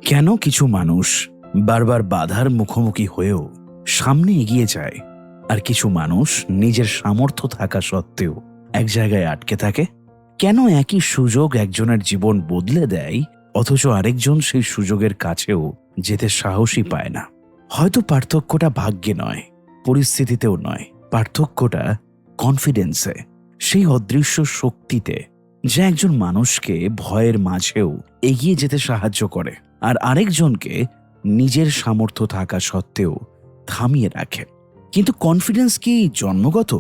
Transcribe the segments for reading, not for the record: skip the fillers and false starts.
কেন কিছু মানুষ বারবার বাধার মুখোমুখি হয়েও সামনে এগিয়ে যায়, আর কিছু মানুষ নিজের সামর্থ্য থাকা সত্ত্বেও এক জায়গায় আটকে থাকে? কেন একই সুযোগ একজনের জীবন বদলে দেয়, অথচ আরেকজন সেই সুযোগের কাছেও যেতে সাহসই পায় না? হয়তো পার্থক্যটা ভাগ্যে নয়, পরিস্থিতিতেও নয়, পার্থক্যটা কনফিডেন্সে, সেই অদৃশ্য শক্তিতে যা একজন মানুষকে ভয়ের মাঝেও এগিয়ে যেতে সাহায্য করে, আর আরেকজনকে নিজের সামর্থ্য থাকা সত্ত্বেও থামিয়ে রাখে। কিন্তু কনফিডেন্স কি জন্মগত,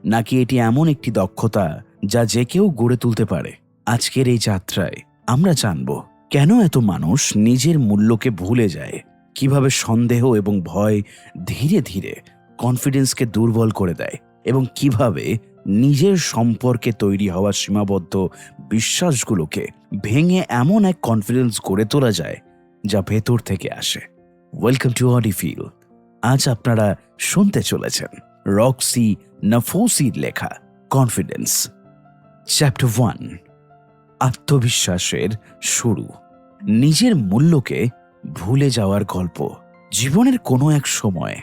নাকি এটি এমন একটি দক্ষতা যা যে কেউ গড়ে তুলতে পারে? আজকের এই যাত্রায় আমরা জানব কেন এত মানুষ নিজের মূল্যকে ভুলে যায়, কিভাবে সন্দেহ এবং ভয় ধীরে ধীরে কনফিডেন্সকে দুর্বল করে দেয়, এবং কিভাবে নিজের সম্পর্কে তৈরি হওয়া সীমাবদ্ধ বিশ্বাসগুলোকে ভেঙে এমন এক কনফিডেন্স গড়ে তোলা যায় যা ভেতর থেকে আসে। ওয়েলকাম টু অডিফিল। আজ আপনারা শুনতে চলেছেন রক্সি নাফোসির লেখা কনফিডেন্স, চ্যাপ্টার 1, আত্মবিশ্বাসের শুরু। নিজের মূল্যকে ভুলে যাওয়ার গল্প। জীবনের কোনো এক সময়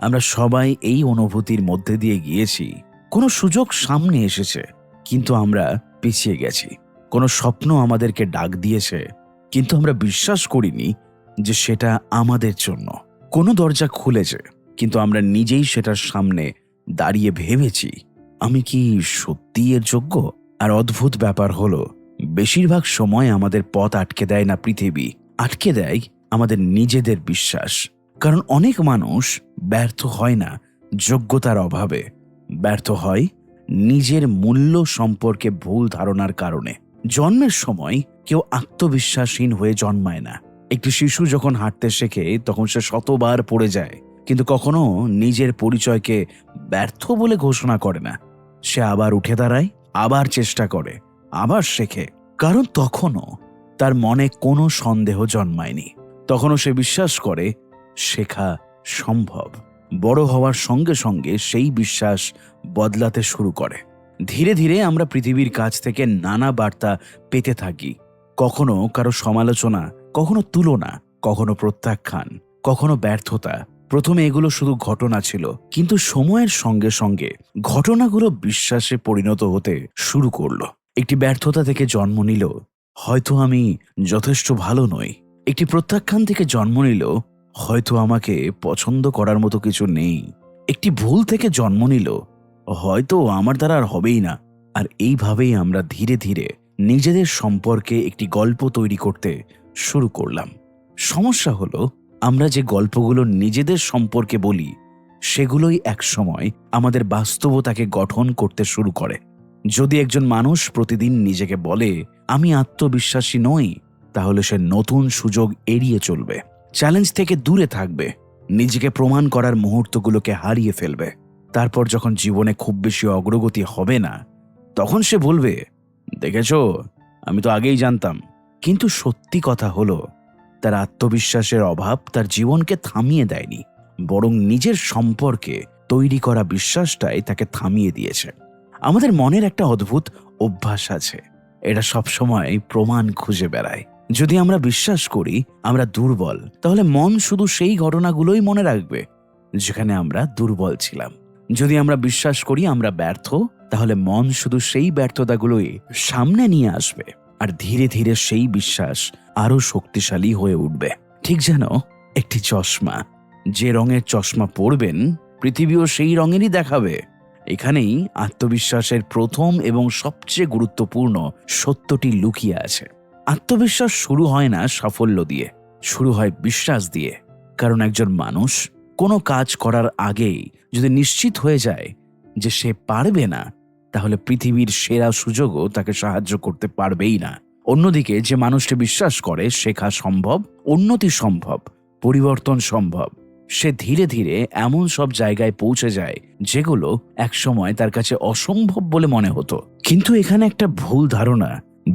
আমরা সবাই এই অনুভূতির মধ্যে দিয়ে গিয়েছি। কোনো সুযোগ সামনে এসেছে, কিন্তু আমরা পিছিয়ে গেছি। কোনো স্বপ্ন আমাদেরকে ডাক দিয়েছে, কিন্তু আমরা বিশ্বাস করিনি যে সেটা আমাদের জন্য। কোনো দরজা খুলেছে, কিন্তু আমরা নিজেই সেটার সামনে দাঁড়িয়ে ভেবেছি, আমি কি সত্যিই এর যোগ্য? আর অদ্ভুত ব্যাপার হলো, বেশিরভাগ সময় আমাদের পথ আটকে দেয় না পৃথিবী, আটকে দেয় আমাদের নিজেদের বিশ্বাস। কারণ অনেক মানুষ ব্যর্থ হয় না যোগ্যতার অভাবে, ব্যর্থ হয় নিজের মূল্য সম্পর্কে ভুল ধারণার কারণে। জন্মের সময় কেউ আত্মবিশ্বাসহীন হয়ে জন্মায় না। একটি শিশু যখন হাঁটতে শেখে তখন সে শতবার পড়ে যায়, কিন্তু কখনো নিজের পরিচয়কে ব্যর্থ বলে ঘোষণা করে না। সে আবার উঠে দাঁড়ায়, আবার চেষ্টা করে, আবার শেখে, কারণ তখনও তার মনে কোনো সন্দেহ জন্মায়নি। তখনও সে বিশ্বাস করে শেখা সম্ভব। বড় হওয়ার সঙ্গে সঙ্গে সেই বিশ্বাস বদলাতে শুরু করে। ধীরে ধীরে আমরা পৃথিবীর কাছ থেকে নানা বার্তা পেতে থাকি, কখনো কারো সমালোচনা, কখনো তুলনা, কখনো প্রত্যাখ্যান, কখনো ব্যর্থতা। প্রথমে এগুলো শুধু ঘটনা ছিল, কিন্তু সময়ের সঙ্গে সঙ্গে ঘটনাগুলো বিশ্বাসে পরিণত হতে শুরু করলো। একটি ব্যর্থতা থেকে জন্ম নিল, হয়তো আমি যথেষ্ট ভালো নই। একটি প্রত্যাখ্যান থেকে জন্ম নিল, হয়তো আমাকে পছন্দ করার মতো কিছু নেই। একটি ভুল থেকে জন্ম নিল, হয়তো আমার দ্বারা আর হবেই না। আর এইভাবেই আমরা ধীরে ধীরে নিজেদের সম্পর্কে একটি গল্প তৈরি করতে শুরু করলাম। সমস্যা হলো, আমরা যে গল্পগুলো নিজেদের সম্পর্কে বলি, সেগুলোই একসময় আমাদের বাস্তবতাকে গঠন করতে শুরু করে। যদি একজন মানুষ প্রতিদিন নিজেকে বলে, আমি আত্মবিশ্বাসী নই, তাহলে সে নতুন সুযোগ এড়িয়ে চলবে, চ্যালেঞ্জ থেকে দূরে থাকবে, নিজেকে প্রমাণ করার মুহূর্তগুলোকে হারিয়ে ফেলবে। তারপর যখন জীবনে খুব বেশি অগ্রগতি হবে না, তখন সে বলবে, দেখেছো, আমি তো আগেই জানতাম। কিন্তু সত্যি কথা হলো, তার আত্মবিশ্বাসের অভাব তার জীবনকে থামিয়ে দেয়নি, বরং নিজের সম্পর্কে তৈরি করা বিশ্বাসটাই তাকে থামিয়ে দিয়েছে। আমাদের মনের একটা অদ্ভুত অভ্যাস আছে, এটা সবসময় প্রমাণ খুঁজে বেড়ায়। যদি আমরা বিশ্বাস করি আমরা দুর্বল, তাহলে মন শুধু সেই ঘটনাগুলোই মনে রাখবে যেখানে আমরা দুর্বল ছিলাম। যদি আমরা বিশ্বাস করি আমরা ব্যর্থ, তাহলে মন শুধু সেই ব্যর্থতাগুলোই সামনে নিয়ে আসবে, আর ধীরে ধীরে সেই বিশ্বাস আরো শক্তিশালী হয়ে উঠবে। ঠিক যেন একটি চশমা, যে রঙের চশমা পরবেন পৃথিবীও সেই রঙেরই দেখাবে। এখানেই আত্মবিশ্বাসের প্রথম এবং সবচেয়ে গুরুত্বপূর্ণ সত্যটি লুকিয়ে আছে। আত্মবিশ্বাস শুরু হয় না সাফল্য দিয়ে, শুরু হয় বিশ্বাস দিয়ে। কারণ একজন মানুষ কোনো কাজ করার আগেই যদি নিশ্চিত হয়ে যায় যে সে পারবে না, তাহলে পৃথিবীর সেরা সুযোগও তাকে সাহায্য করতে পারবেই না। অন্যদিকে যে মানুষটি বিশ্বাস করে শেখা সম্ভব, উন্নতি সম্ভব, পরিবর্তন সম্ভব, সে ধীরে ধীরে এমন সব জায়গায় পৌঁছে যায় যেগুলো একসময় তার কাছে অসম্ভব বলে মনে হতো। কিন্তু এখানে একটা ভুল ধারণা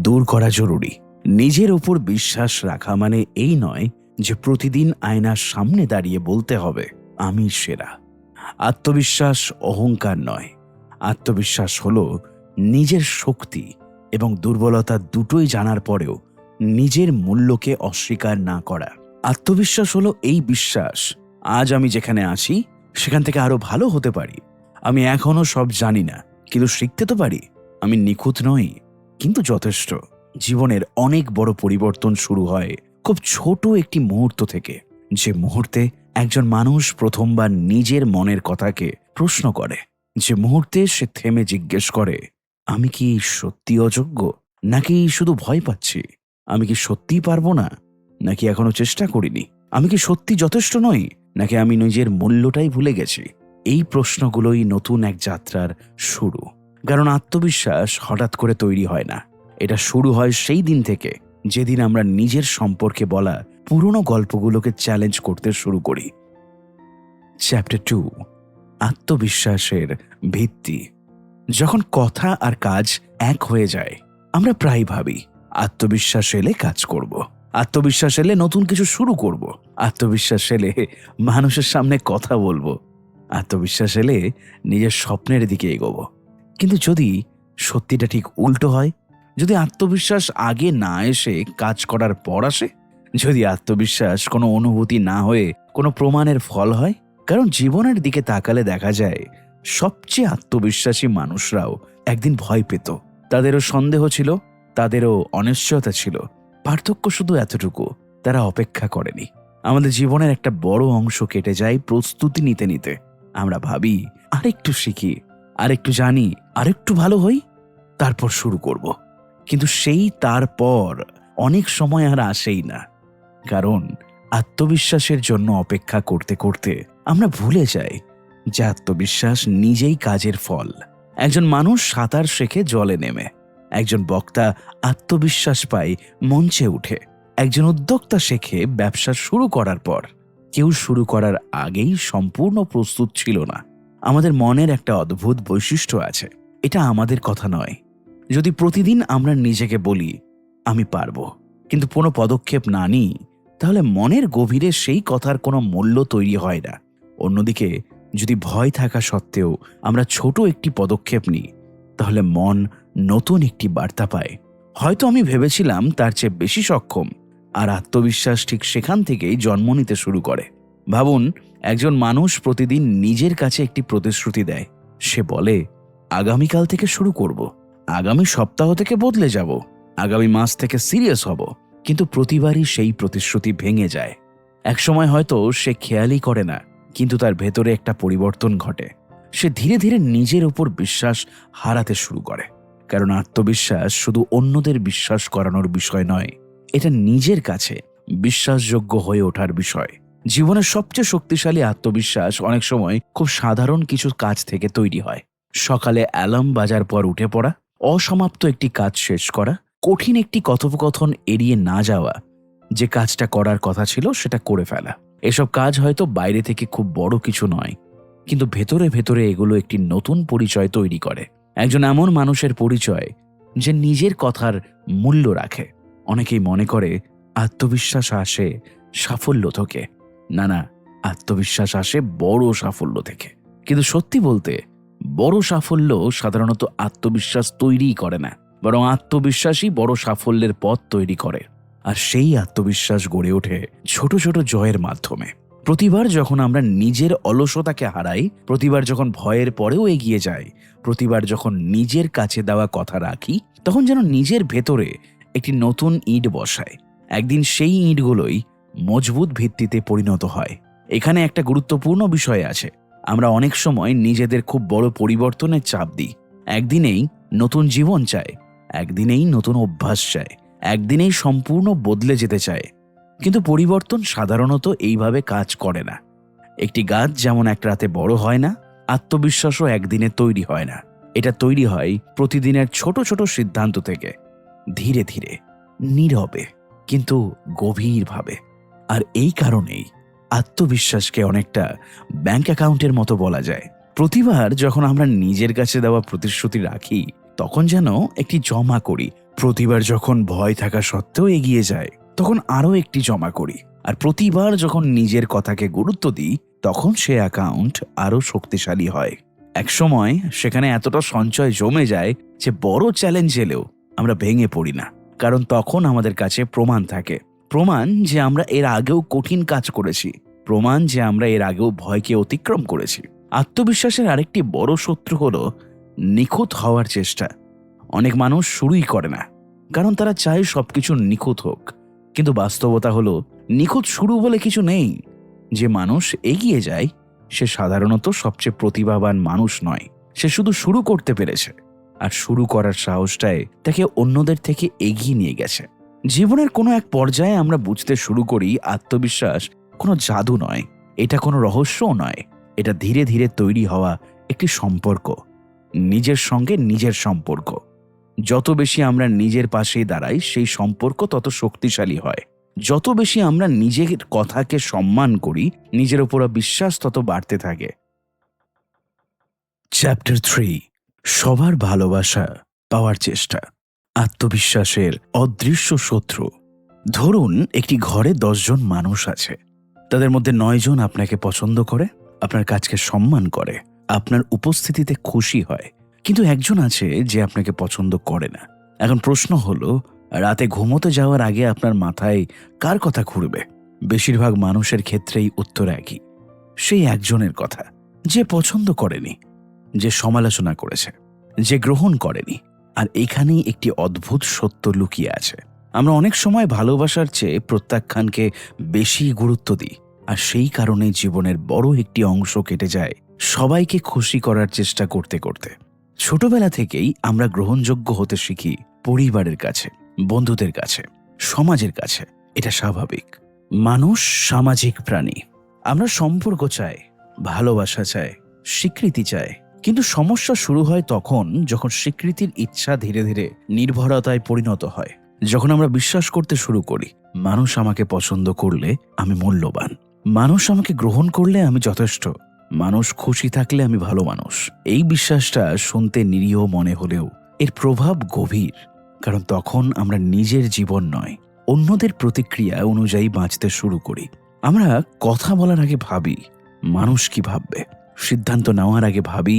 দূর করা জরুরি। নিজের উপর বিশ্বাস রাখা মানে এই নয় যে প্রতিদিন আয়নার সামনে দাঁড়িয়ে বলতে হবে, আমি সেরা। আত্মবিশ্বাস অহংকার নয়। আত্মবিশ্বাস হলো নিজের শক্তি এবং দুর্বলতা দুটোই জানার পরেও নিজের মূল্যকে অস্বীকার না করা। আত্মবিশ্বাস হলো এই বিশ্বাস, আজ আমি যেখানে আছি সেখান থেকে আরো ভালো হতে পারি। আমি এখনো সব জানি না, কিন্তু শিখতে তো পারি। আমি নিখুঁত নই, কিন্তু যথেষ্ট। জীবনের অনেক বড় পরিবর্তন শুরু হয় খুব ছোট একটি মুহূর্ত থেকে, যে মুহূর্তে একজন মানুষ প্রথমবার নিজের মনের কথাকে প্রশ্ন করে, যে মুহূর্তে সে থেমে জিজ্ঞেস করে, আমি কি সত্যি অযোগ্য, নাকি শুধু ভয় পাচ্ছি? আমি কি সত্যিই পারবো না, নাকি এখনো চেষ্টা করিনি? আমি কি সত্যি যথেষ্ট নই, নাকি আমি নিজের মূল্যটাই ভুলে গেছি? এই প্রশ্নগুলোই নতুন এক যাত্রার শুরু। কারণ আত্মবিশ্বাস হঠাৎ করে তৈরি হয় না। এটা শুরু হয় সেই দিন থেকে যেদিন আমরা নিজের সম্পর্কে বলা পুরনো গল্পগুলোকে চ্যালেঞ্জ করতে শুরু করি। চ্যাপ্টার 2, আত্মবিশ্বাসের ভিত্তি। যখন কথা আর কাজ এক হয়ে যায়, আমরা প্রায় ভাবি আত্মবিশ্বাস এলে কাজ করব, আত্মবিশ্বাস এলে নতুন কিছু শুরু করব, আত্মবিশ্বাস এলে মানুষের সামনে কথা বলবো, আত্মবিশ্বাস এলে নিজের স্বপ্নের দিকে এগোবো। কিন্তু যদি সত্যিটা ঠিক উল্টো হয়, যদি আত্মবিশ্বাস আগে না এসে কাজ করার পর আসে, যদি আত্মবিশ্বাস কোনো অনুভূতি না হয়ে কোনো প্রমাণের ফল হয়। কারণ জীবনের দিকে তাকালে দেখা যায় সবচেয়ে আত্মবিশ্বাসী মানুষরাও একদিন ভয় পেত, তাদেরও সন্দেহ ছিল, তাদেরও অনিশ্চয়তা ছিল। পার্থক্য শুধু এতটুকু, তারা অপেক্ষা করেনি। আমাদের জীবনের একটা বড় অংশ কেটে যায় প্রস্তুতি নিতে নিতে। আমরা ভাবি আরেকটু শিখি, আরেকটু জানি, আরেকটু ভালো হই, তারপর শুরু করব। কিন্তু সেই তারপর অনেক সময় আর আসেই না। কারণ আত্মবিশ্বাসের জন্য অপেক্ষা করতে করতে আমরা ভুলে যাই যে আত্মবিশ্বাস নিজেই কাজের ফল। একজন মানুষ সাঁতার শেখে জলে নেমে, একজন বক্তা আত্মবিশ্বাস পায় মঞ্চে উঠে, একজন উদ্যোক্তা শেখে ব্যবসা শুরু করার পর। কেউ শুরু করার আগেই সম্পূর্ণ প্রস্তুত ছিল না। আমাদের মনের একটা অদ্ভুত বৈশিষ্ট্য আছে, এটা আমাদের কথা নয়। যদি প্রতিদিন আমরা নিজেকে বলি আমি পারবো, কিন্তু কোনো পদক্ষেপ না নিই, তাহলে মনের গভীরে সেই কথার কোনো মূল্য তৈরি হয় না। অন্যদিকে যদি ভয় থাকা সত্ত্বেও আমরা ছোট একটি পদক্ষেপ নিই, তাহলে মন নতুন একটি বার্তা পায়, হয়তো আমি ভেবেছিলাম তার চেয়ে বেশি সক্ষম। আর আত্মবিশ্বাস ঠিক সেখান থেকেই জন্ম নিতে শুরু করে। ভাবুন, একজন মানুষ প্রতিদিন নিজের কাছে একটি প্রতিশ্রুতি দেয়। সে বলে, আগামীকাল থেকে শুরু করব, আগামী সপ্তাহ থেকে বদলে যাব, আগামী মাস থেকে সিরিয়াস হব। কিন্তু প্রতিবারই সেই প্রতিশ্রুতি ভেঙে যায়। একসময় হয়তো সে খেয়ালই করে না, কিন্তু তার ভেতরে একটা পরিবর্তন ঘটে। সে ধীরে ধীরে নিজের উপর বিশ্বাস হারাতে শুরু করে। কারণ আত্মবিশ্বাস শুধু অন্যদের বিশ্বাস করানোর বিষয় নয়, এটা নিজের কাছে বিশ্বাসযোগ্য হয়ে ওঠার বিষয়। জীবনের সবচেয়ে শক্তিশালী আত্মবিশ্বাস অনেক সময় খুব সাধারণ কিছু কাজ থেকে তৈরি হয়। সকালে অ্যালার্ম বাজার পর উঠে পড়া, অসমাপ্ত একটি কাজ শেষ করা, কঠিন একটি কথোপকথন এড়িয়ে না যাওয়া, যে কাজটা করার কথা ছিল সেটা করে ফেলা। এসব কাজ হয়তো বাইরে থেকে খুব বড় কিছু নয়, কিন্তু ভেতরে ভেতরে এগুলো একটি নতুন পরিচয় তৈরি করে। একজন এমন মানুষের পরিচয় যে নিজের কথার মূল্য রাখে। অনেকেই মনে করে আত্মবিশ্বাস আসে সাফল্য থেকে। না না, আত্মবিশ্বাস আসে বড় সাফল্য থেকে। কিন্তু সত্যি বলতে, বড় সাফল্য সাধারণত আত্মবিশ্বাস তৈরিই করে না, বরং আত্মবিশ্বাসই বড় সাফল্যের পথ তৈরি করে। আর সেই আত্মবিশ্বাস গড়ে ওঠে ছোট ছোট জয়ের মাধ্যমে। প্রতিবার যখন আমরা নিজের অলসতাকে হারাই, প্রতিবার যখন ভয়ের পরেও এগিয়ে যাই, প্রতিবার যখন নিজের কাছে দেওয়া কথা রাখি, তখন যেন নিজের ভেতরে একটি নতুন ইট বসায়। একদিন সেই ইটগুলোই মজবুত ভিত্তিতে পরিণত হয়। এখানে একটা গুরুত্বপূর্ণ বিষয় আছে। আমরা অনেক সময় নিজেদের খুব বড় পরিবর্তনের চাপ দিই। একদিনেই নতুন জীবন চাই, একদিনেই নতুন অভ্যাস চাই, একদিনেই সম্পূর্ণ বদলে যেতে চায়। কিন্তু পরিবর্তন সাধারণত এইভাবে কাজ করে না। একটি গাছ যেমন এক রাতে বড় হয় না, আত্মবিশ্বাসও একদিনে তৈরি হয় না। এটা তৈরি হয় প্রতিদিনের ছোট ছোট সিদ্ধান্ত থেকে, ধীরে ধীরে, নীরবে, কিন্তু গভীরভাবে। আর এই কারণেই আত্মবিশ্বাসকে অনেকটা ব্যাংক অ্যাকাউন্টের মতো বলা যায়। প্রতিবার যখন আমরা নিজের কাছে দেওয়া প্রতিশ্রুতি রাখি, তখন যেন একটি জমা করি। প্রতিবার যখন ভয় থাকা সত্ত্বেও এগিয়ে যায়, তখন আরও একটি জমা করি। আর প্রতিবার যখন নিজের কথাকে গুরুত্ব দিই, তখন সে অ্যাকাউন্ট আরও শক্তিশালী হয়। একসময় সেখানে এতটা সঞ্চয় জমে যায় যে বড় চ্যালেঞ্জ এলেও আমরা ভেঙে পড়ি না, কারণ তখন আমাদের কাছে প্রমাণ থাকে। প্রমাণ যে আমরা এর আগেও কঠিন কাজ করেছি, প্রমাণ যে আমরা এর আগেও ভয়কে অতিক্রম করেছি। আত্মবিশ্বাসের আরেকটি বড় শত্রু হলো নিখুঁত হওয়ার চেষ্টা। অনেক মানুষ শুরুই করে না, কারণ তারা চায় সবকিছু নিখুঁত হোক। কিন্তু বাস্তবতা হলো নিখুঁত শুরু বলে কিছু নেই। যে মানুষ এগিয়ে যায় সে সাধারণত সবচেয়ে প্রতিভাবান মানুষ নয়, সে শুধু শুরু করতে পেরেছে, আর শুরু করার সাহসটাই তাকে অন্যদের থেকে এগিয়ে নিয়ে গেছে। জীবনের কোনো এক পর্যায়ে আমরা বুঝতে শুরু করি আত্মবিশ্বাস কোনো জাদু নয়, এটা কোনো রহস্যও নয়, এটা ধীরে ধীরে তৈরি হওয়া একটি সম্পর্ক, নিজের সঙ্গে নিজের সম্পর্ক। যত বেশি আমরা নিজের পাশেই দাঁড়াই সেই সম্পর্ক তত শক্তিশালী হয়। যত বেশি আমরা নিজের কথাকে সম্মান করি নিজের উপর বিশ্বাস তত বাড়তে থাকে। চ্যাপ্টার 3, সবার ভালোবাসা পাওয়ার চেষ্টা, আত্মবিশ্বাসের অদৃশ্য শত্রু। ধরুন একটি ঘরে 10 জন মানুষ আছে, তাদের মধ্যে 9 জন আপনাকে পছন্দ করে, আপনার কাজকে সম্মান করে, আপনার উপস্থিতিতে খুশি হয়, কিন্তু একজন আছে যে আপনাকে পছন্দ করে না। এখন প্রশ্ন হলো, রাতে ঘুমোতে যাওয়ার আগে আপনার মাথায় কার কথা ঘুরবে? বেশিরভাগ মানুষের ক্ষেত্রেই উত্তর একই, সেই একজনের কথা, যে পছন্দ করেনি, যে সমালোচনা করেছে, যে গ্রহণ করেনি। আর এখানেই একটি অদ্ভুত সত্য লুকিয়ে আছে। আমরা অনেক সময় ভালোবাসার চেয়ে প্রত্যাখ্যানকে বেশি গুরুত্ব দিই, আর সেই কারণেই জীবনের বড় একটি অংশ কেটে যায় সবাইকে খুশি করার চেষ্টা করতে করতে। ছোটবেলা থেকেই আমরা গ্রহণযোগ্য হতে শিখি পরিবারের কাছে, বন্ধুদের কাছে, সমাজের কাছে। এটা স্বাভাবিক। মানুষ সামাজিক প্রাণী। আমরা সম্পর্ক চাই, ভালোবাসা চাই, স্বীকৃতি চাই। কিন্তু সমস্যা শুরু হয় তখন যখন স্বীকৃতির ইচ্ছা ধীরে ধীরে নির্ভরতায় পরিণত হয়। যখন আমরা বিশ্বাস করতে শুরু করি মানুষ আমাকে পছন্দ করলে আমি মূল্যবান, মানুষ আমাকে গ্রহণ করলে আমি যথেষ্ট, মানুষ খুশি থাকলে আমি ভালো মানুষ। এই বিশ্বাসটা শুনতে নিরীহ মনে হলেও এর প্রভাব গভীর, কারণ তখন আমরা নিজের জীবন নয় অন্যদের প্রতিক্রিয়া অনুযায়ী বাঁচতে শুরু করি। আমরা কথা বলার আগে ভাবি মানুষ কি ভাববে, সিদ্ধান্ত নেওয়ার আগে ভাবি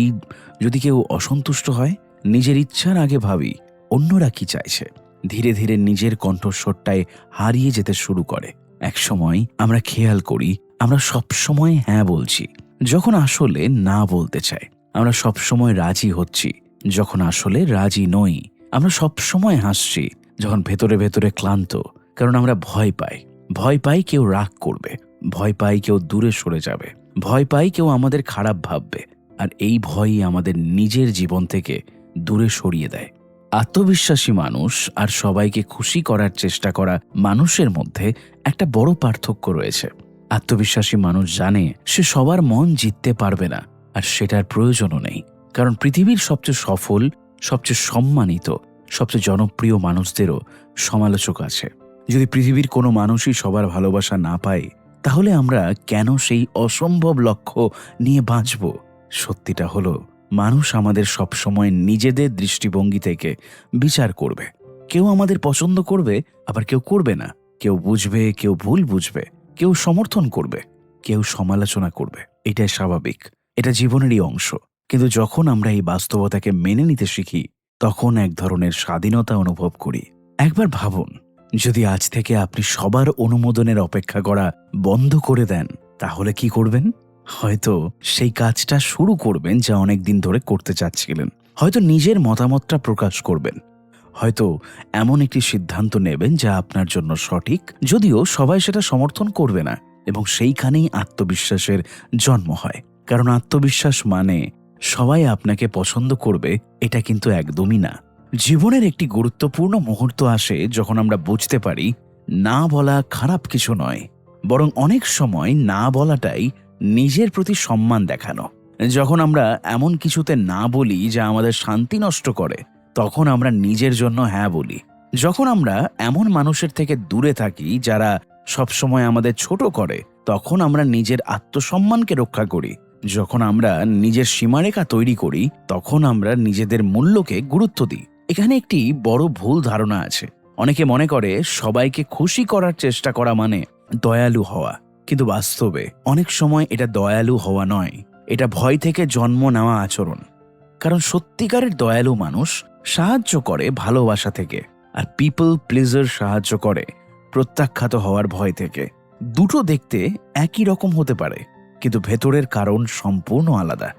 যদি কেউ অসন্তুষ্ট হয়, নিজের ইচ্ছার আগে ভাবি অন্যরা কি চাইছে। ধীরে ধীরে নিজের কণ্ঠস্বরটায় হারিয়ে যেতে শুরু করে। একসময় আমরা খেয়াল করি আমরা সবসময় হ্যাঁ বলছি যখন আসলে না বলতে চাই। আমরা সবসময় রাজি হচ্ছি যখন আসলে রাজি নই। আমরা সবসময় হাসছি যখন ভেতরে ভেতরে ক্লান্ত, কারণ আমরা ভয় পাই। ভয় পাই কেউ রাগ করবে, ভয় পাই কেউ দূরে সরে যাবে, ভয় পাই কেউ আমাদের খারাপ ভাববে। আর এই ভয়ই আমাদের নিজের জীবন থেকে দূরে সরিয়ে দেয়। আত্মবিশ্বাসী মানুষ আর সবাইকে খুশি করার চেষ্টা করা মানুষের মধ্যে একটা বড় পার্থক্য রয়েছে। আত্মবিশ্বাসী মানুষ জানে সে সবার মন জিততে পারবে না, আর সেটার প্রয়োজনও নেই, কারণ পৃথিবীর সবচেয়ে সফল, সবচেয়ে সম্মানিত, সবচেয়ে জনপ্রিয় মানুষদেরও সমালোচক আছে। যদি পৃথিবীর কোনো মানুষই সবার ভালোবাসা না পায়, তাহলে আমরা কেন সেই অসম্ভব লক্ষ্য নিয়ে বাঁচব? সত্যিটা হলো মানুষ আমাদের সবসময় নিজেদের দৃষ্টিভঙ্গি থেকে বিচার করবে। কেউ আমাদের পছন্দ করবে, আবার কেউ করবে না। কেউ বুঝবে, কেউ ভুল বুঝবে, কেউ সমর্থন করবে, কেউ সমালোচনা করবে। এটাই স্বাভাবিক, এটা জীবনেরই অংশ। কিন্তু যখন আমরা এই বাস্তবতাকে মেনে নিতে শিখি তখন এক ধরনের স্বাধীনতা অনুভব করি। একবার ভাবুন, যদি আজ থেকে আপনি সবার অনুমোদনের অপেক্ষা করা বন্ধ করে দেন, তাহলে কি করবেন? হয়তো সেই কাজটা শুরু করবেন যা অনেক দিন ধরে করতে চাচ্ছিলেন। হয়তো নিজের মতামতটা প্রকাশ করবেন। হয়তো এমন একটি সিদ্ধান্ত নেবেন যা আপনার জন্য সঠিক, যদিও সবাই সেটা সমর্থন করবে না। এবং সেইখানেই আত্মবিশ্বাসের জন্ম হয়। কারণ আত্মবিশ্বাস মানে সবাই আপনাকে পছন্দ করবে, এটা কিন্তু একদমই না। জীবনের একটি গুরুত্বপূর্ণ মুহূর্ত আসে যখন আমরা বুঝতে পারি না বলা খারাপ কিছু নয়, বরং অনেক সময় না বলাটাই নিজের প্রতি সম্মান দেখানো। যখন আমরা এমন কিছুতে না বলি যা আমাদের শান্তি নষ্ট করে, তখন আমরা নিজের জন্য হ্যাঁ বলি। যখন আমরা এমন মানুষের থেকে দূরে থাকি যারা সবসময় আমাদের ছোট করে, তখন আমরা নিজের আত্মসম্মানকে রক্ষা করি। যখন আমরা নিজের সীমারেখা তৈরি করি, তখন আমরা নিজেদের মূল্যকে গুরুত্ব দিই। এখানে একটি বড় ভুল ধারণা আছে। অনেকে মনে করে সবাইকে খুশি করার চেষ্টা করা মানে দয়ালু হওয়া, কিন্তু বাস্তবে অনেক সময় এটা দয়ালু হওয়া নয়, এটা ভয় থেকে জন্ম নেওয়া আচরণ। কারণ সত্যিকারের দয়ালু মানুষ সাহায্য করে ভালোবাসা থেকে, আর পিপল প্লিজার সাহায্য করে প্রত্যাখ্যাত হওয়ার ভয় থেকে। দুটো দেখতে একই রকম হতে পারে, কিন্তু ভেতরের কারণ সম্পূর্ণ আলাদা।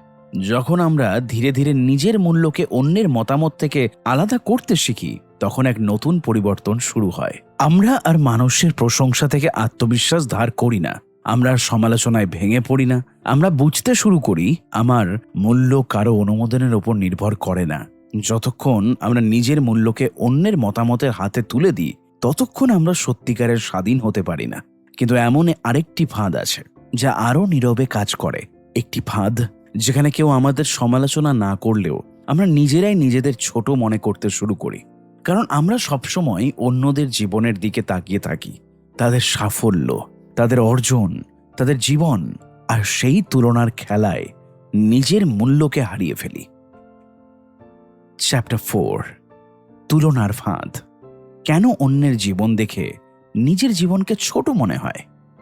যখন আমরা ধীরে ধীরে নিজের মূল্যকে অন্যের মতামত থেকে আলাদা করতে শিখি, তখন এক নতুন পরিবর্তন শুরু হয়। আমরা আর মানুষের প্রশংসা থেকে আত্মবিশ্বাস ধার করি না, আমরা আর সমালোচনায় ভেঙে পড়ি না। আমরা বুঝতে শুরু করি আমার মূল্য কারো অনুমোদনের ওপর নির্ভর করে না। যতক্ষণ আমরা নিজের মূল্যকে অন্যের মতামতের হাতে তুলে দিই, ততক্ষণ আমরা সত্যিকারের স্বাধীন হতে পারি না। কিন্তু এমন আরেকটি ফাঁদ আছে যা আরো নীরবে কাজ করে। একটি ফাঁদ যেখানে কেউ আমাদের সমালোচনা না করলেও আমরা নিজেরাই নিজেদের ছোট মনে করতে শুরু করি। কারণ আমরা সবসময় অন্যদের জীবনের দিকে তাকিয়ে থাকি, তাদের সাফল্য, তাদের অর্জন, তাদের জীবন, আর সেই তুলনার খেলায় নিজের মূল্যকে হারিয়ে ফেলি। চ্যাপ্টার 4, তুলনার ফাঁদ। কেন অন্যের জীবন দেখে নিজের জীবনকে ছোট মনে হয়?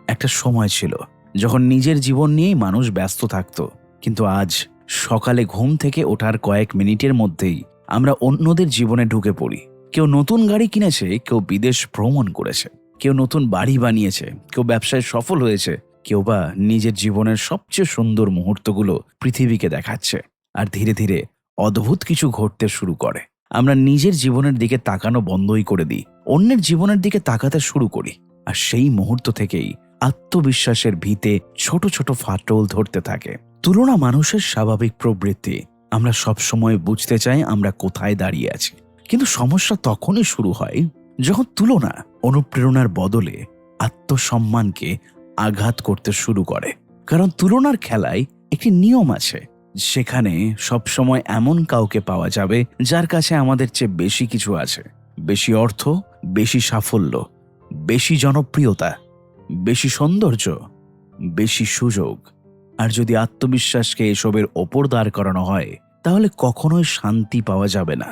একটা সময় ছিল যখন নিজের জীবন নিয়েই মানুষ ব্যস্ত থাকত, কিন্তু আজ সকালে ঘুম থেকে ওঠার কয়েক মিনিটের মধ্যেই আমরা অন্যদের জীবনে ঢুকে পড়ি। কেউ নতুন গাড়ি কিনেছে, কেউ বিদেশ ভ্রমণ করেছে, কেউ নতুন বাড়ি বানিয়েছে, কেউ ব্যবসায় সফল হয়েছে, কেউ বা নিজের জীবনের সবচেয়ে সুন্দর মুহূর্তগুলো পৃথিবীকে দেখাচ্ছে। আর ধীরে ধীরে অদ্ভুত কিছু ঘটতে শুরু করে। আমরা নিজের জীবনের দিকে তাকানো বন্ধই করে দিই, অন্যের জীবনের দিকে তাকাতে শুরু করি। আর সেই মুহূর্ত থেকেই আত্মবিশ্বাসের ভিতে ছোট ছোট ফাটল ধরতে থাকে। তুলনা মানুষের স্বাভাবিক প্রবৃত্তি। আমরা সবসময় বুঝতে চাই আমরা কোথায় দাঁড়িয়ে আছি, কিন্তু সমস্যা তখনই শুরু হয় যখন তুলনা অনুপ্রেরণার বদলে আত্মসম্মানকে আঘাত করতে শুরু করে। কারণ তুলনার খেলায় একটি নিয়ম আছে, সেখানে সবসময় এমন কাউকে পাওয়া যাবে যার কাছে আমাদের চেয়ে বেশি কিছু আছে, বেশি অর্থ, বেশি সাফল্য, বেশি জনপ্রিয়তা, বেশি সৌন্দর্য, বেশি সুযোগ। আর যদি আত্মবিশ্বাসকে এসবের ওপর দাঁড় করানো হয়, তাহলে কখনোই শান্তি পাওয়া যাবে না।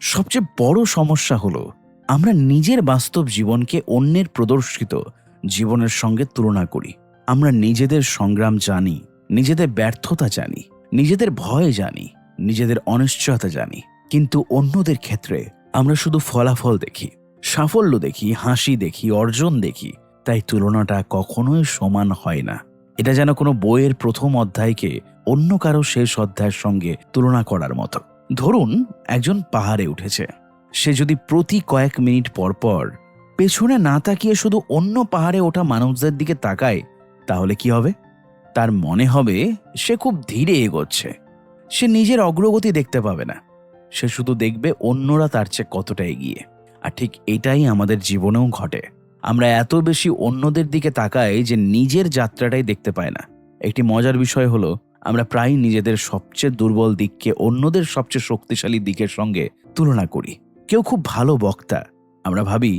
সবচেয়ে বড় সমস্যা হলো আমরা নিজের বাস্তব জীবনকে অন্যের প্রদর্শিত জীবনের সঙ্গে তুলনা করি। আমরা নিজেদের সংগ্রাম জানি, নিজেদের ব্যর্থতা জানি, নিজেদের ভয় জানি, নিজেদের অনিশ্চয়তা জানি, কিন্তু অন্যদের ক্ষেত্রে আমরা শুধু ফলাফল দেখি, সাফল্য দেখি, হাসি দেখি, অর্জন দেখি। তাই তুলনাটা কখনোই সমান হয় না। এটা যেন কোনো বইয়ের প্রথম অধ্যায়কে অন্য কারো শেষ অধ্যায়ের সঙ্গে তুলনা করার মতো। ধরুন একজন পাহাড়ে উঠেছে, সে যদি প্রতি কয়েক মিনিট পর পর পেছনে না তাকিয়ে শুধু অন্য পাহাড়ে ওঠা মানুষদের দিকে তাকায়, তাহলে কি হবে? তার মনে হবে সে খুব ধীরে এগোচ্ছে। সে নিজের অগ্রগতি দেখতে পাবে না, সে শুধু দেখবে অন্যরা তার চেয়ে কতটা এগিয়ে। আর ঠিক এটাই আমাদের জীবনেও ঘটে। আমরা এত বেশি অন্যদের দিকে তাকাই যে নিজের যাত্রাটাই দেখতে পাই না। একটি মজার বিষয় হলো, আমরা প্রায় নিজেদের সবচেয়ে দুর্বল দিককে অন্যদের সবচেয়ে শক্তিশালী দিকের সঙ্গে তুলনা করি। কেউ খুব ভালো বক্তা, আমরা ভাবি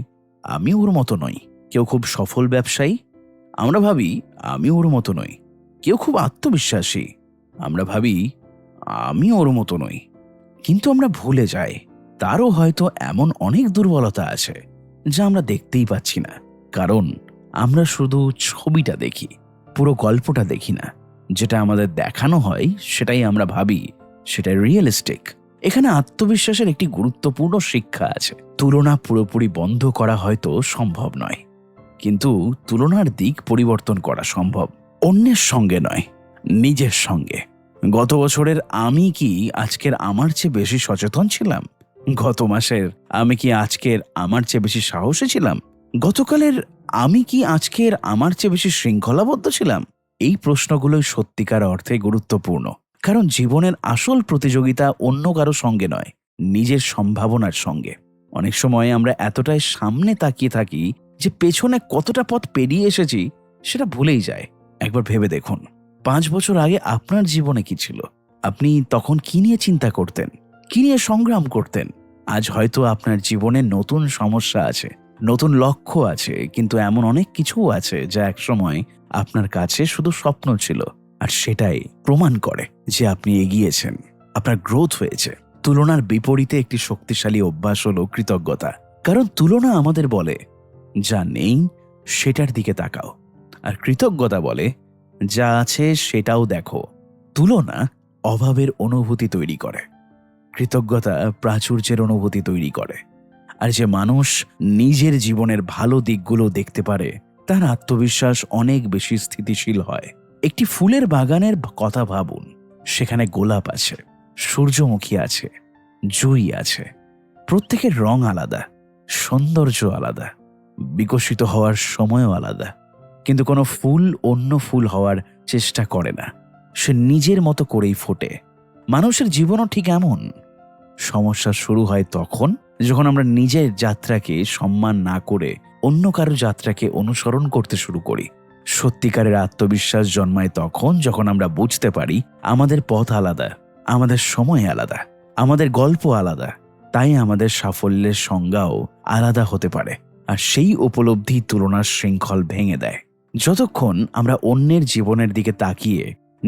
আমি ওর মতো নই। কেউ খুব সফল ব্যবসায়ী, আমরা ভাবি আমি ওর মতো নই। কেউ খুব আত্মবিশ্বাসী, আমরা ভাবি আমি ওর মতো নই। কিন্তু আমরা ভুলে যাই তারও হয়তো এমন অনেক দুর্বলতা আছে যা আমরা দেখতেই পাচ্ছি না। কারণ আমরা শুধু ছবিটা দেখি, পুরো গল্পটা দেখি না। যেটা আমাদের দেখানো হয় সেটাই আমরা ভাবি সেটা রিয়েলিস্টিক। এখানে আত্মবিশ্বাসের একটি গুরুত্বপূর্ণ শিক্ষা আছে। তুলনা পুরোপুরি বন্ধ করা হয়তো সম্ভব নয়, কিন্তু তুলনার দিক পরিবর্তন করা সম্ভব। অন্যের সঙ্গে নয়, নিজের সঙ্গে। গত বছরের আমি কি আজকের আমার চেয়ে বেশি সচেতন ছিলাম? গত মাসের আমি কি আজকের আমার চেয়ে বেশি সাহসী ছিলাম? গতকালের আমি কি আজকের আমার চেয়ে বেশি শৃঙ্খলাবদ্ধ ছিলাম? এই প্রশ্নগুলোই সত্যিকার অর্থে গুরুত্বপূর্ণ। কারণ জীবনের আসল প্রতিযোগিতা অন্য কারো সঙ্গে নয়, নিজের সম্ভাবনার সঙ্গে। অনেক সময় আমরা এতটাই সামনে তাকিয়ে থাকি যে পেছনে কতটা পথ পেরিয়ে এসেছি সেটা ভুলেই যায়। একবার ভেবে দেখুন, 5 বছর আগে আপনার জীবনে কি ছিল? আপনি তখন কি নিয়ে চিন্তা করতেন, কি নিয়ে সংগ্রাম করতেন? আজ হয়তো আপনার জীবনে নতুন সমস্যা আছে, নতুন লক্ষ্য আছে, কিন্তু এমন অনেক কিছুও আছে যা একসময় আপনার কাছে শুধু স্বপ্ন ছিল। আর সেটাই প্রমাণ করে যে আপনি এগিয়েছেন, আপনার গ্রোথ হয়েছে। তুলনার বিপরীতে একটি শক্তিশালী অভ্যাস হলো কৃতজ্ঞতা। কারণ তুলনা আমাদের বলে যা নেই সেটার দিকে তাকাও, আর কৃতজ্ঞতা বলে যা আছে সেটাও দেখো। তুলনা অভাবের অনুভূতি তৈরি করে, কৃতজ্ঞতা প্রাচুর্যের অনুভূতি তৈরি করে। আর যে মানুষ নিজের জীবনের ভালো দিকগুলো দেখতে পারে তার আত্মবিশ্বাস অনেক বেশি স্থিতিশীল হয়। একটি ফুলের বাগানের কথা ভাবুন। সেখানে গোলাপ আছে, সূর্যমুখী আছে, জুঁই আছে। প্রত্যেকের রং আলাদা, সৌন্দর্য আলাদা, বিকশিত হওয়ার সময়ও আলাদা। কিন্তু কোনো ফুল অন্য ফুল হওয়ার চেষ্টা করে না, সে নিজের মতো করেই ফোটে। মানুষের জীবনও ঠিক এমন। সমস্যা শুরু হয় তখন যখন আমরা নিজের যাত্রাকে সম্মান না করে অন্য কারো যাত্রাকে অনুসরণ করতে শুরু করি। সত্যিকারের আত্মবিশ্বাস জন্মায় তখন যখন আমরা বুঝতে পারি আমাদের পথ আলাদা, আমাদের সময় আলাদা, আমাদের গল্প আলাদা। তাই আমাদের সাফল্যের সংজ্ঞাও আলাদা হতে পারে। আর সেই উপলব্ধি তুলনার শৃঙ্খল ভেঙে দেয়। যতক্ষণ আমরা অন্যের জীবনের দিকে তাকিয়ে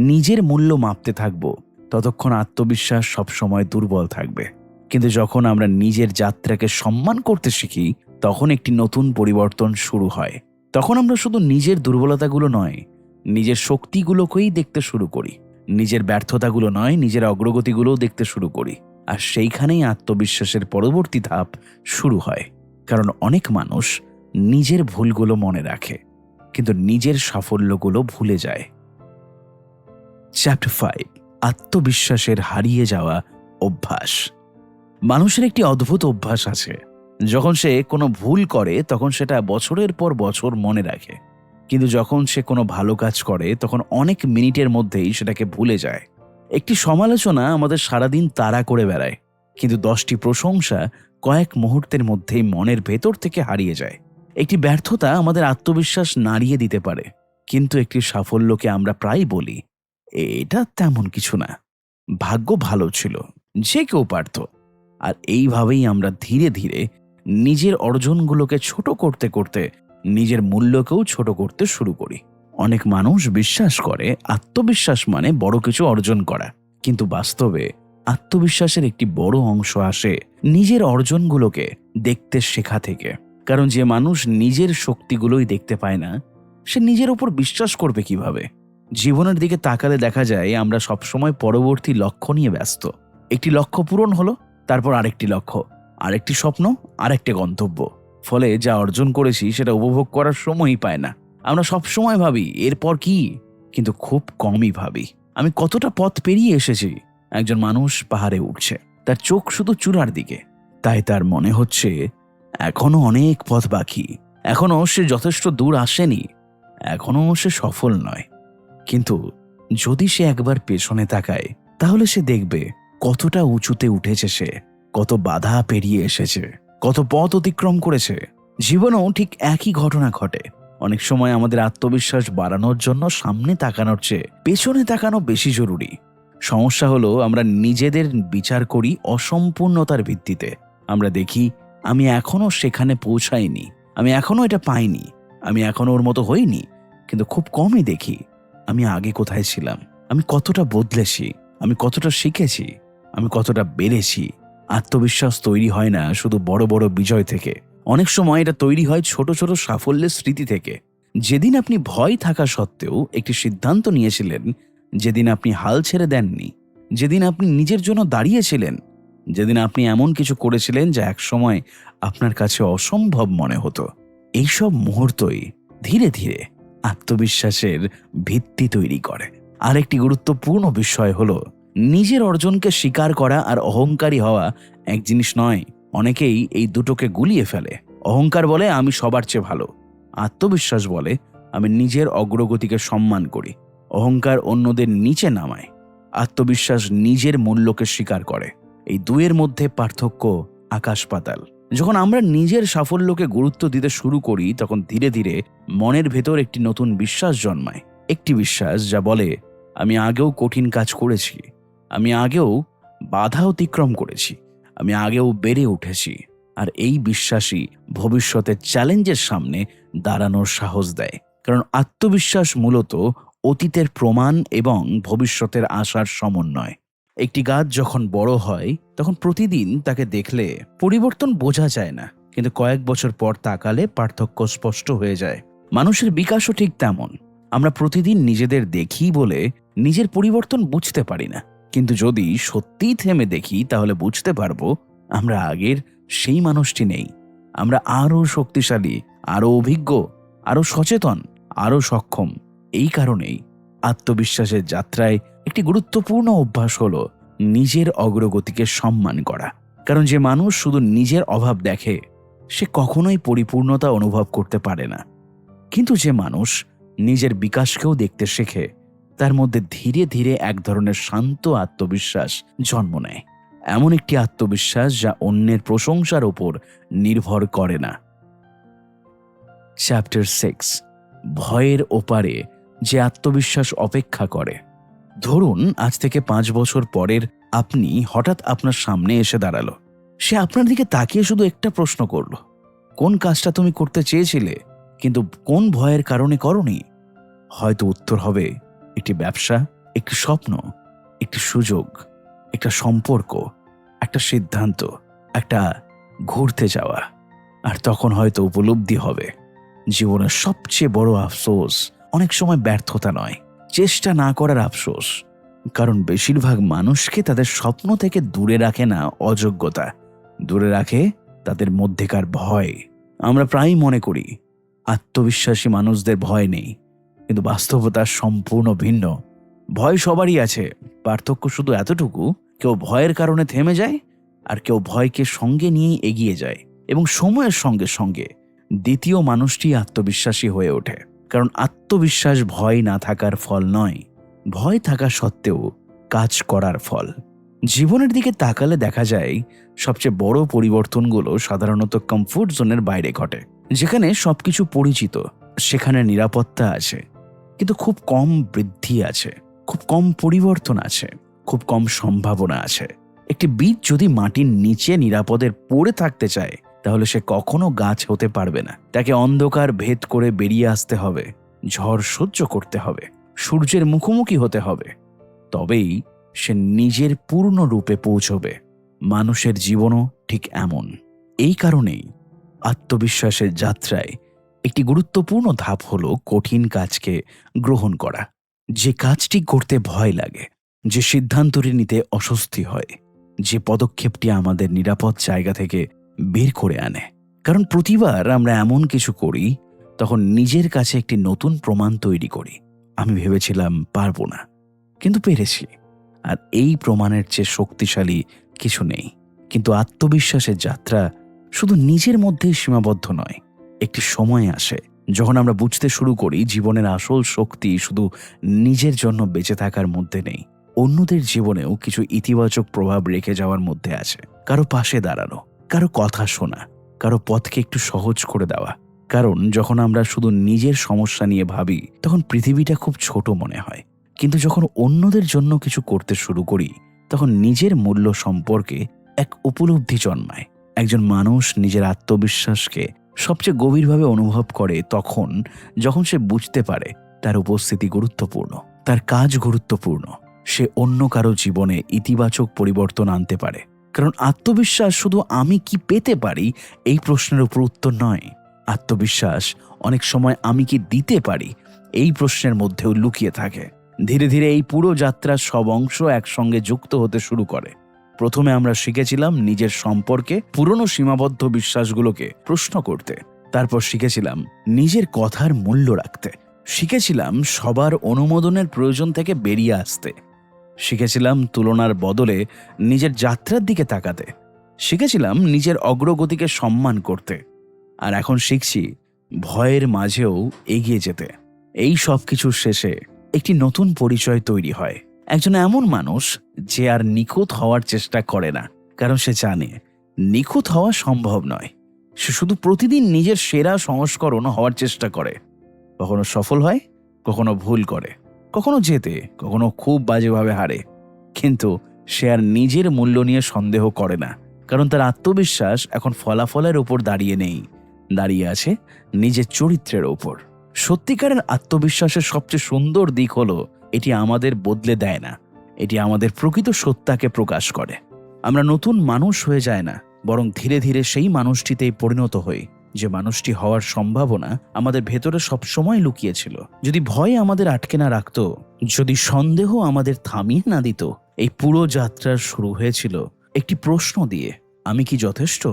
নিজের মূল্য মাপতে থাকব, ততক্ষণ আত্মবিশ্বাস সবসময় দুর্বল থাকবে। কিন্তু যখন আমরা নিজের যাত্রাকে সম্মান করতে শিখি, তখন একটি নতুন পরিবর্তন শুরু হয়। তখন আমরা শুধু নিজের দুর্বলতাগুলো নয়, নিজের শক্তিগুলোকেই দেখতে শুরু করি। নিজের ব্যর্থতাগুলো নয়, নিজের অগ্রগতিগুলোও দেখতে শুরু করি। আর সেইখানেই আত্মবিশ্বাসের পরবর্তী ধাপ শুরু হয়। কারণ অনেক মানুষ নিজের ভুলগুলো মনে রাখে, কিন্তু নিজের সাফল্যগুলো ভুলে যায়। চ্যাপ্টার 5, আত্মবিশ্বাসের হারিয়ে যাওয়া অভ্যাস। মানুষের একটি অদ্ভুত অভ্যাস আছে। যখন সে কোনো ভুল করে তখন সেটা বছরের পর বছর মনে রাখে, কিন্তু যখন সে কোনো ভালো কাজ করে তখন অনেক মিনিটের মধ্যেই সেটাকে ভুলে যায়। একটি সমালোচনা আমাদের সারাদিন তাড়া করে বেড়ায়, কিন্তু 10টি প্রশংসা কয়েক মুহূর্তের মধ্যেই মনের ভেতর থেকে হারিয়ে যায়। একটি ব্যর্থতা আমাদের আত্মবিশ্বাস নাড়িয়ে দিতে পারে, কিন্তু একটি সাফল্যকে আমরা প্রায় বলি, এটা তেমন কিছু না, ভাগ্য ভালো ছিল, যে কেউ পারত। আর এইভাবেই আমরা ধীরে ধীরে নিজের অর্জনগুলোকে ছোট করতে করতে নিজের মূল্যকেও ছোট করতে শুরু করি। অনেক মানুষ বিশ্বাস করে আত্মবিশ্বাস মানে বড় কিছু অর্জন করা, কিন্তু বাস্তবে আত্মবিশ্বাসের একটি বড় অংশ আসে নিজের অর্জনগুলোকে দেখতে শেখা থেকে। কারণ যে মানুষ নিজের শক্তিগুলোই দেখতে পায় না, সে নিজের উপর বিশ্বাস করবে কিভাবে? জীবনের দিকে তাকালে দেখা যায় আমরা সবসময় পরবর্তী লক্ষ্য নিয়ে ব্যস্ত। একটি লক্ষ্য পূরণ হলো, তারপর আরেকটি লক্ষ্য, আরেকটি স্বপ্ন, আরেকটি গন্তব্য। ফলে যা অর্জন করেছি সেটা উপভোগ করার সময়ই পায় না। আমরা সবসময় ভাবি এরপর কি, কিন্তু খুব কমই ভাবি আমি কতটা পথ পেরিয়ে এসেছি। একজন মানুষ পাহাড়ে উঠছে, তার চোখ শুধু চূড়ার দিকে, তাই তার মনে হচ্ছে এখনো অনেক পথ বাকি, এখনো সে যথেষ্ট দূর আসেনি, এখনো সে সফল নয়। কিন্তু যদি সে একবার পেছনে তাকায়, তাহলে সে দেখবে কতটা উঁচুতে উঠেছে সে, কত বাধা পেরিয়ে এসেছে, কত পথ অতিক্রম করেছে। জীবনেও ঠিক একই ঘটনা ঘটে। অনেক সময় আমাদের আত্মবিশ্বাস বাড়ানোর জন্য সামনে তাকানোর চেয়ে পেছনে তাকানো বেশি জরুরি। সমস্যা হলো আমরা নিজেদের বিচার করি অসম্পূর্ণতার ভিত্তিতে। আমরা দেখি আমি এখনো সেখানে পৌঁছাইনি, আমি এখনো এটা পাইনি, আমি এখনো ওর মতো হইনি। কিন্তু খুব কমই দেখি আমি আগে কোথায় ছিলাম, আমি কতটা বদলেছি, আমি কতটা শিখেছি, আমি কতটা বেড়েছি। আত্মবিশ্বাস তৈরি হয় না শুধু বড় বড় বিজয় থেকে, অনেক সময় এটা তৈরি হয় ছোট ছোট সাফল্যের স্মৃতি থেকে। যেদিন আপনি ভয় থাকা সত্ত্বেও একটি সিদ্ধান্ত নিয়েছিলেন, যেদিন আপনি হাল ছেড়ে দেননি, যেদিন আপনি নিজের জন্য দাঁড়িয়েছিলেন, যেদিন আপনি এমন কিছু করেছিলেন যা একসময় আপনার কাছে অসম্ভব মনে হতো, এইসব মুহূর্তই ধীরে ধীরে আত্মবিশ্বাসের ভিত্তি তৈরি করে। আরেকটি গুরুত্বপূর্ণ বিষয় হলো নিজের অর্জনকে স্বীকার করা আর অহংকারী হওয়া এক জিনিস নয়। অনেকেই এই দুটোকে গুলিয়ে ফেলে। অহংকার বলে আমি সবার চেয়ে ভালো, আত্মবিশ্বাস বলে আমি নিজের অগ্রগতিকে সম্মান করি। অহংকার অন্যদের নিচে নামায়, আত্মবিশ্বাস নিজের মূল্যকে স্বীকার করে। এই দুয়ের মধ্যে পার্থক্য আকাশ পাতাল। যখন আমরা নিজের সাফল্যকে গুরুত্ব দিতে শুরু করি, তখন ধীরে ধীরে মনের ভেতর একটি নতুন বিশ্বাস জন্মায়। একটি বিশ্বাস যা বলে আমি আগেও কঠিন কাজ করেছি, আমি আগেও বাধা অতিক্রম করেছি, আমি আগেও বেড়ে উঠেছি। আর এই বিশ্বাসই ভবিষ্যতের চ্যালেঞ্জের সামনে দাঁড়ানোর সাহস দেয়। কারণ আত্মবিশ্বাস মূলত অতীতের প্রমাণ এবং ভবিষ্যতের আশার সমন্বয়। একটি গাছ যখন বড় হয় তখন প্রতিদিন তাকে দেখলে পরিবর্তন বোঝা যায় না, কিন্তু কয়েক বছর পর তাকালে পার্থক্য স্পষ্ট হয়ে যায়। মানুষের বিকাশও ঠিক তেমন। আমরা প্রতিদিন নিজেদের দেখি বলে নিজের পরিবর্তন বুঝতে পারি না, কিন্তু যদি সত্যিই থেমে দেখি তাহলে বুঝতে পারবো আমরা আগের সেই মানুষটি নেই। আমরা আরও শক্তিশালী, আরও অভিজ্ঞ, আরও সচেতন, আরও সক্ষম। এই কারণেই আত্মবিশ্বাসের যাত্রায় একটি গুরুত্বপূর্ণ অভ্যাস হলো নিজের অগ্রগতিকে সম্মান করা। কারণ যে মানুষ শুধু নিজের অভাব দেখে সে কখনোই পরিপূর্ণতা অনুভব করতে পারে না। কিন্তু যে মানুষ নিজের বিকাশকেও দেখতে শেখে তার মধ্যে ধীরে ধীরে এক ধরনের শান্ত আত্মবিশ্বাস জন্ম নেয়। এমন একটি আত্মবিশ্বাস যা অন্যের প্রশংসার ওপর নির্ভর করে না। চ্যাপ্টার 6, ভয়ের ওপারে যে আত্মবিশ্বাস অপেক্ষা করে। ধরুন আজ থেকে 5 বছর পরের আপনি হঠাৎ আপনার সামনে এসে দাঁড়ালো। সে আপনার দিকে তাকিয়ে শুধু একটা প্রশ্ন করল, কোন কাজটা তুমি করতে চেয়েছিলে কিন্তু কোন ভয়ের কারণে করনি? হয়তো উত্তর হবে একটি ব্যবসা, একটি স্বপ্ন, একটি সুযোগ, একটা সম্পর্ক, একটা সিদ্ধান্ত, একটা ঘুরতে যাওয়া। আর তখন হয়তো উপলব্ধি হবে জীবনের সবচেয়ে বড় আফসোস অনেক সময় ব্যর্থতা নয়, চেষ্টা না করার আফসোস। কারণ বেশিরভাগ মানুষকে তাদের স্বপ্ন থেকে দূরে রাখে না অযোগ্যতা, দূরে রাখে তাদের মধ্যেকার ভয়। আমরা প্রায়ই মনে করি আত্মবিশ্বাসী মানুষদের ভয় নেই, কিন্তু বাস্তবতা সম্পূর্ণ ভিন্ন। ভয় সবারই আছে, পার্থক্য শুধু এতটুকু, কেউ ভয়ের কারণে থেমে যায় আর কেউ ভয়কে সঙ্গে নিয়ে এগিয়ে যায়। এবং সময়ের সঙ্গে সঙ্গে দ্বিতীয় মানুষটি আত্মবিশ্বাসী হয়ে ওঠে। কারণ আত্মবিশ্বাস ভয় না থাকার ফল নয়, ভয় থাকা সত্ত্বেও কাজ করার ফল। জীবনের দিকে তাকালে দেখা যায় সবচেয়ে বড় পরিবর্তনগুলো সাধারণত কমফোর্ট জোনের বাইরে ঘটে। যেখানে সবকিছু পরিচিত সেখানে নিরাপত্তা আছে, কিন্তু খুব কম বৃদ্ধি আছে, খুব কম পরিবর্তন আছে, খুব কম সম্ভাবনা আছে। একটি বীজ যদি মাটির নিচে নিরাপদে পড়ে থাকতে চায় তাহলে সে কখনো গাছ হতে পারবে না। তাকে অন্ধকার ভেদ করে বেরিয়ে আসতে হবে, ঝড় সহ্য করতে হবে, সূর্যের মুখোমুখি হতে হবে, তবেই সে নিজের পূর্ণ রূপে পৌঁছবে। মানুষের জীবনও ঠিক এমন। এই কারণেই আত্মবিশ্বাসের যাত্রায় একটি গুরুত্বপূর্ণ ধাপ হলো কঠিন কাজকে গ্রহণ করা। যে কাজটি করতে ভয় লাগে, যে সিদ্ধান্তটি নিতে অস্বস্তি হয়, যে পদক্ষেপটি আমাদের নিরাপদ জায়গা থেকে বের করে আনে। কারণ প্রতিবার আমরা এমন কিছু করি তখন নিজের কাছে একটি নতুন প্রমাণ তৈরি করি। আমি ভেবেছিলাম পারবো না, কিন্তু পেরেছি। আর এই প্রমাণের চেয়ে শক্তিশালী কিছু নেই। কিন্তু আত্মবিশ্বাসের যাত্রা শুধু নিজের মধ্যেই সীমাবদ্ধ নয়। একটি সময় আসে যখন আমরা বুঝতে শুরু করি জীবনের আসল শক্তি শুধু নিজের জন্য বেঁচে থাকার মধ্যে নেই, অন্যদের জীবনেও কিছু ইতিবাচক প্রভাব রেখে যাওয়ার মধ্যে আছে। কারো পাশে দাঁড়ানো, কারো কথা শোনা, কারো পথকে একটু সহজ করে দেওয়া। কারণ যখন আমরা শুধু নিজের সমস্যা নিয়ে ভাবি তখন পৃথিবীটা খুব ছোট মনে হয়, কিন্তু যখন অন্যদের জন্য কিছু করতে শুরু করি তখন নিজের মূল্য সম্পর্কে এক উপলব্ধি জন্মায়। একজন মানুষ নিজের আত্মবিশ্বাসকে সবচেয়ে গভীরভাবে অনুভব করে যখন সে বুঝতে পারে তার উপস্থিতি গুরুত্বপূর্ণ, তার কাজ গুরুত্বপূর্ণ, সে অন্য কারো জীবনে ইতিবাচক পরিবর্তন আনতে পারে। কারণ আত্মবিশ্বাস শুধু আমি কি পেতে পারি এই প্রশ্নের উপর উত্তর নয়। আত্মবিশ্বাস অনেক সময় আমি কি দিতে পারি এই প্রশ্নের মধ্যেও লুকিয়ে থাকে। ধীরে ধীরে এই পুরো যাত্রার সব অংশ একসঙ্গে যুক্ত হতে শুরু করে। প্রথমে আমরা শিখেছিলাম নিজের সম্পর্কে পুরনো সীমাবদ্ধ বিশ্বাসগুলোকে প্রশ্ন করতে। তারপর শিখেছিলাম নিজের কথার মূল্য রাখতে। শিখেছিলাম সবার অনুমোদনের প্রয়োজন থেকে বেরিয়ে আসতে। শিখেছিলাম তুলনার বদলে নিজের যাত্রার দিকে তাকাতে। শিখেছিলাম নিজের অগ্রগতিকে সম্মান করতে। আর এখন শিখছি ভয়ের মাঝেও এগিয়ে যেতে। এই সব কিছুর শেষে একটি নতুন পরিচয় তৈরি হয়। একজন এমন মানুষ যে আর নিখুঁত হওয়ার চেষ্টা করে না, কারণ সে জানে নিখুঁত হওয়া সম্ভব নয়। সে শুধু প্রতিদিন নিজের সেরা সংস্করণ হওয়ার চেষ্টা করে। কখনো সফল হয়, কখনো ভুল করে, কখনো জেতে, কখনো খুব বাজেভাবে হারে। কিন্তু সে আর নিজের মূল্য নিয়ে সন্দেহ করে না, কারণ তার আত্মবিশ্বাস এখন ফলাফলের ওপর দাঁড়িয়ে নেই, দাঁড়িয়ে আছে নিজের চরিত্রের ওপর। সত্যিকারের আত্মবিশ্বাসের সবচেয়ে সুন্দর দিক হলো এটি আমাদের বদলে দেয় না, এটি আমাদের প্রকৃত সত্তাকে প্রকাশ করে। আমরা নতুন মানুষ হয়ে যায় না, বরং ধীরে ধীরে সেই মানুষটিতেই পরিণত হই যে মানুষটি হওয়ার সম্ভাবনা আমাদের ভেতরে সবসময় লুকিয়েছিল। যদি ভয় আমাদের আটকে না রাখত, যদি সন্দেহ আমাদের থামিয়ে না দিত, এই পুরো যাত্রার শুরু হয়েছিল একটি প্রশ্ন দিয়ে, আমি কি যথেষ্ট?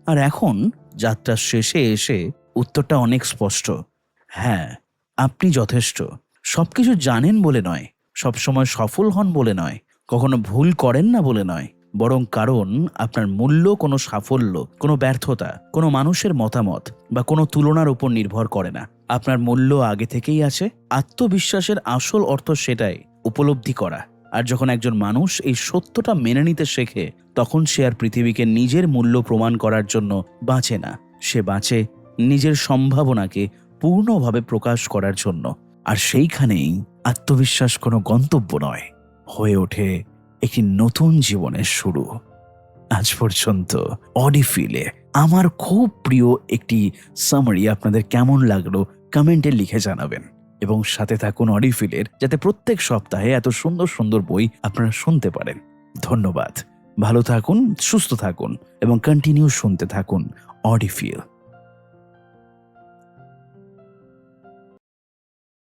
আর এখন যাত্রার শেষে এসে উত্তরটা অনেক স্পষ্ট। হ্যাঁ, আপনি যথেষ্ট। সবকিছু জানেন বলে নয়, সবসময় সফল হন বলে নয়, কখনো ভুল করেন না বলে নয়, বরং কারণ আপনার মূল্য কোনো সাফল্য, কোনো ব্যর্থতা, কোনো মানুষের মতামত বা কোনো তুলনার উপর নির্ভর করে না। আপনার মূল্য আগে থেকেই আছে। আত্মবিশ্বাসের আসল অর্থ সেটাই, উপলব্ধি করা। আর যখন একজন মানুষ এই সত্যটা মেনে নিতে শেখে, তখন সে আর পৃথিবীকে নিজের মূল্য প্রমাণ করার জন্য বাঁচে না। সে বাঁচে নিজের সম্ভাবনাকে পূর্ণভাবে প্রকাশ করার জন্য। আর সেইখানেই আত্মবিশ্বাস কোনো গন্তব্য নয়, হয়ে ওঠে একটি নতুন জীবনের শুরু। আজ পর্যন্ত অডিফিলে আমার খুব প্রিয় একটি সামারি আপনাদের কেমন লাগলো কমেন্টে লিখে জানাবেন, এবং সাথে থাকুন অডিফিলের, যাতে প্রত্যেক সপ্তাহে এত সুন্দর সুন্দর বই আপনারা শুনতে পারেন। ধন্যবাদ। ভালো থাকুন, সুস্থ থাকুন এবং কন্টিনিউ শুনতে থাকুন অডিফিল।